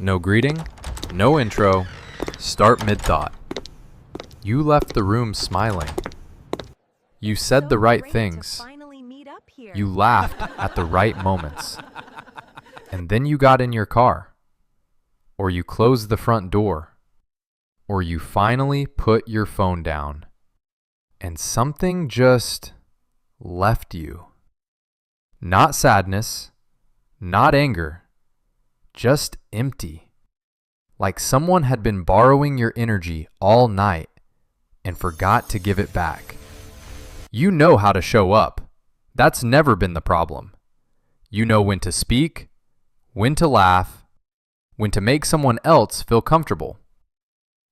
No greeting, no intro, start mid-thought. You left the room smiling. You said the right things. You laughed at the right moments. And then you got in your car. Or you closed the front door. Or you finally put your phone down. And something just left you. Not sadness, not anger, just empty. Like someone had been borrowing your energy all night and forgot to give it back. You know how to show up. That's never been the problem. You know when to speak, when to laugh, when to make someone else feel comfortable.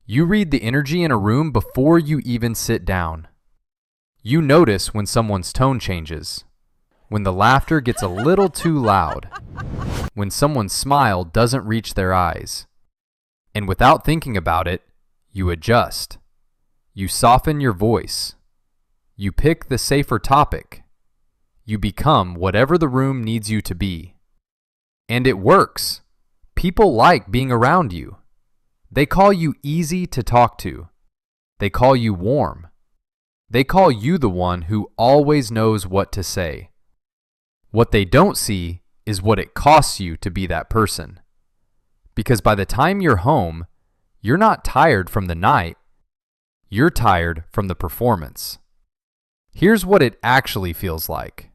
You read the energy in a room before you even sit down. You notice when someone's tone changes, when the laughter gets a little too loud, when someone's smile doesn't reach their eyes. And without thinking about it, you adjust. You soften your voice. You pick the safer topic. You become whatever the room needs you to be. And it works. People like being around you. They call you easy to talk to. They call you warm. They call you the one who always knows what to say. What they don't see is what it costs you to be that person. Because by the time you're home, you're not tired from the night. You're tired from the performance. Here's what it actually feels like.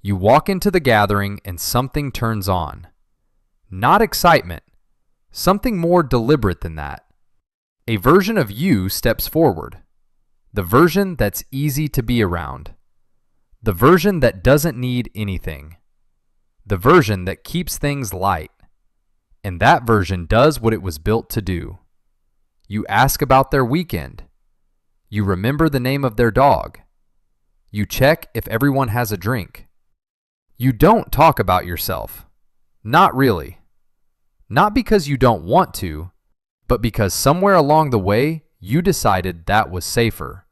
You walk into the gathering and something turns on. Not excitement. Something more deliberate than that. A version of you steps forward. The version that's easy to be around. The version that doesn't need anything. The version that keeps things light. And that version does what it was built to do. You ask about their weekend. You remember the name of their dog. You check if everyone has a drink. You don't talk about yourself. Not really. Not because you don't want to, but because somewhere along the way, you decided that was safer.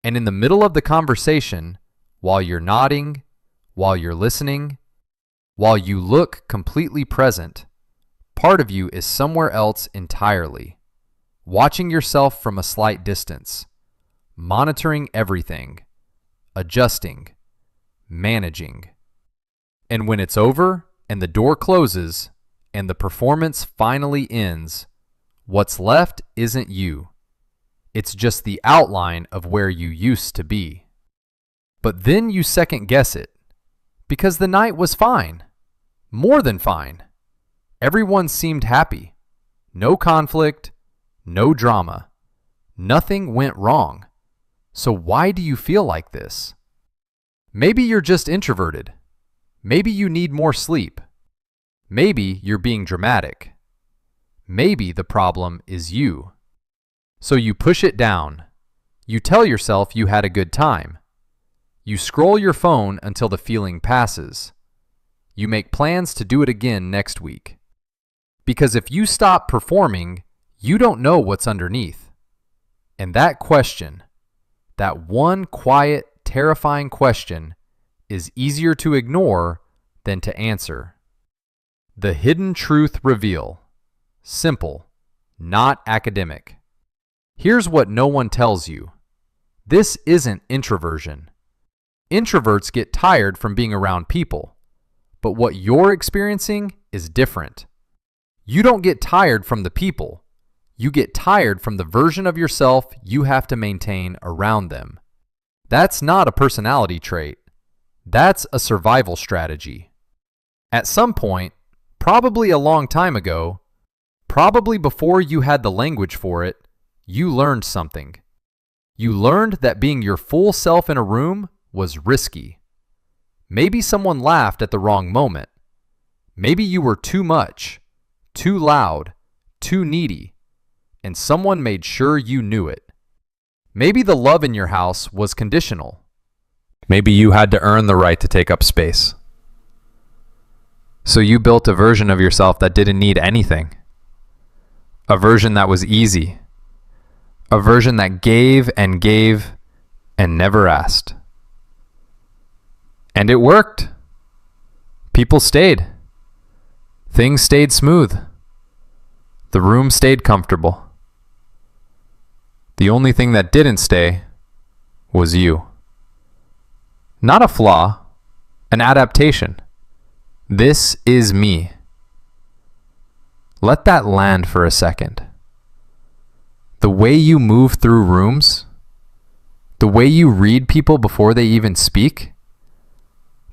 And in the middle of the conversation, while you're nodding, while you're listening, while you look completely present, part of you is somewhere else entirely, watching yourself from a slight distance, monitoring everything, adjusting, managing. And when it's over and the door closes and the performance finally ends, what's left isn't you. It's just the outline of where you used to be. But then you second guess it, because the night was fine, more than fine. Everyone seemed happy. No conflict, no drama. Nothing went wrong. So why do you feel like this? Maybe you're just introverted. Maybe you need more sleep. Maybe you're being dramatic. Maybe the problem is you. So you push it down. You tell yourself you had a good time. You scroll your phone until the feeling passes. You make plans to do it again next week. Because if you stop performing, you don't know what's underneath. And that question, that one quiet, terrifying question, is easier to ignore than to answer. The hidden truth reveal. Simple, not academic. Here's what no one tells you. This isn't introversion. Introverts get tired from being around people, but what you're experiencing is different. You don't get tired from the people. You get tired from the version of yourself you have to maintain around them. That's not a personality trait. That's a survival strategy. At some point, probably a long time ago, probably before you had the language for it, you learned something. You learned that being your full self in a room was risky. Maybe someone laughed at the wrong moment. Maybe you were too much, too loud, too needy, and someone made sure you knew it. Maybe the love in your house was conditional. Maybe you had to earn the right to take up space. So you built a version of yourself that didn't need anything. A version that was easy. A version that gave and never asked. And it worked. People stayed. Things stayed smooth. The room stayed comfortable. The only thing that didn't stay was you. Not a flaw, an adaptation. This is me. Let that land for a second. The way you move through rooms, the way you read people before they even speak,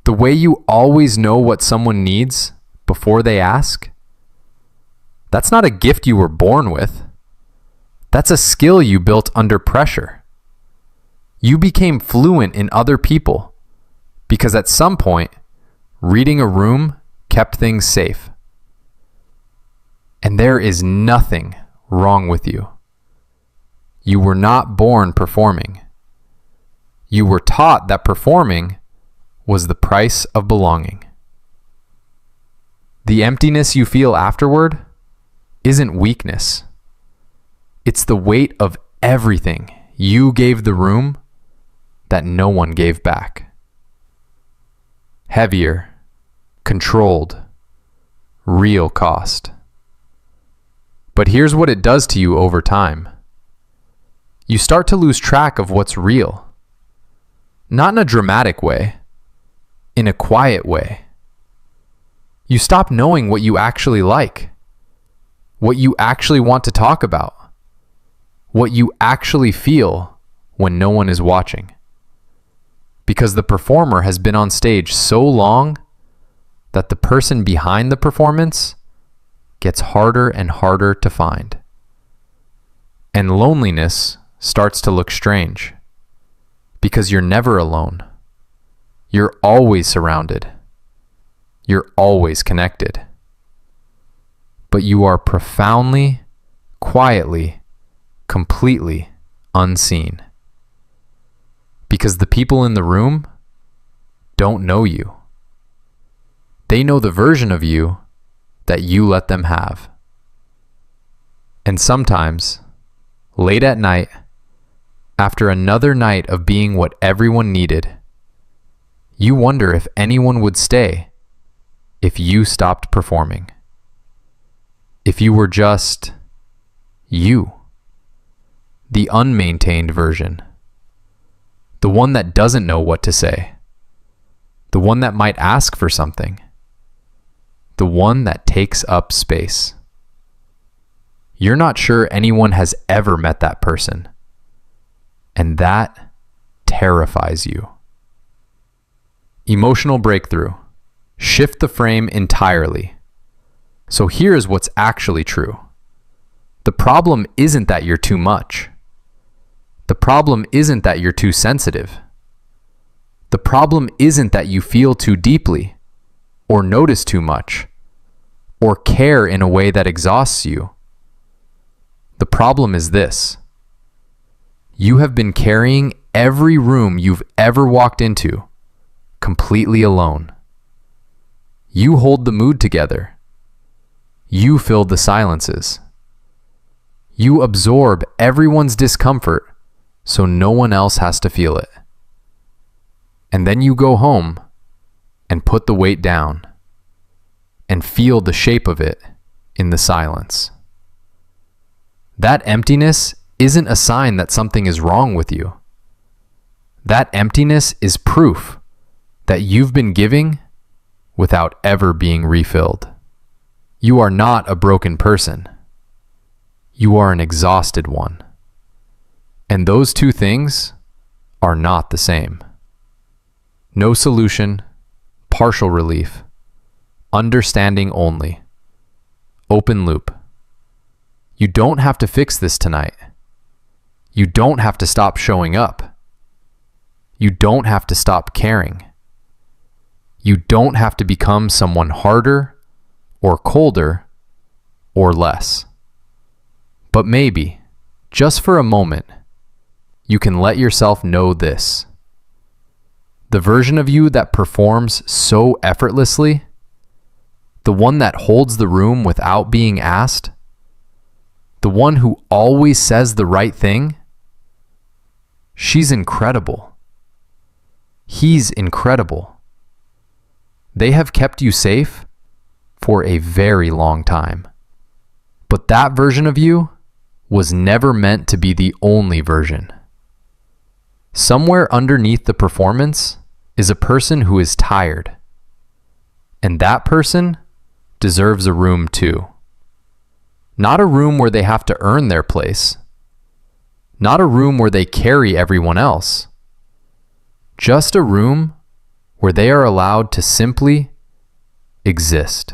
the way you always know what someone needs before they ask, that's not a gift you were born with. That's a skill you built under pressure. You became fluent in other people because at some point, reading a room kept things safe. And there is nothing wrong with you. You were not born performing. You were taught that performing was the price of belonging. The emptiness you feel afterward isn't weakness. It's the weight of everything you gave the room that no one gave back. Heavier, controlled, real cost. But here's what it does to you over time. You start to lose track of what's real. Not in a dramatic way, in a quiet way. You stop knowing what you actually like, what you actually want to talk about, what you actually feel when no one is watching. Because the performer has been on stage so long that the person behind the performance gets harder and harder to find. And loneliness starts to look strange because you're never alone. You're always surrounded. You're always connected. But you are profoundly, quietly, completely unseen. Because the people in the room don't know you. They know the version of you that you let them have. And sometimes, late at night, after another night of being what everyone needed, you wonder if anyone would stay if you stopped performing. If you were just you, the unmaintained version, the one that doesn't know what to say, the one that might ask for something, the one that takes up space. You're not sure anyone has ever met that person, and that terrifies you. Emotional breakthrough. Shift the frame entirely. So here's what's actually true. The problem isn't that you're too much. The problem isn't that you're too sensitive. The problem isn't that you feel too deeply, or notice too much, or care in a way that exhausts you. The problem is this. You have been carrying every room you've ever walked into completely alone. You hold the mood together. You fill the silences. You absorb everyone's discomfort so no one else has to feel it. And then you go home and put the weight down and feel the shape of it in the silence. That emptiness isn't a sign that something is wrong with you. That emptiness is proof that you've been giving without ever being refilled. You are not a broken person. You are an exhausted one. And those two things are not the same. No solution, partial relief, understanding only. Open loop. You don't have to fix this tonight. You don't have to stop showing up. You don't have to stop caring. You don't have to become someone harder or colder or less. But maybe, just for a moment, you can let yourself know this. The version of you that performs so effortlessly, the one that holds the room without being asked, the one who always says the right thing, she's incredible. He's incredible. They have kept you safe for a very long time. But that version of you was never meant to be the only version. Somewhere underneath the performance is a person who is tired. And that person deserves a room too. Not a room where they have to earn their place. Not a room where they carry everyone else. Just a room where they are allowed to simply exist.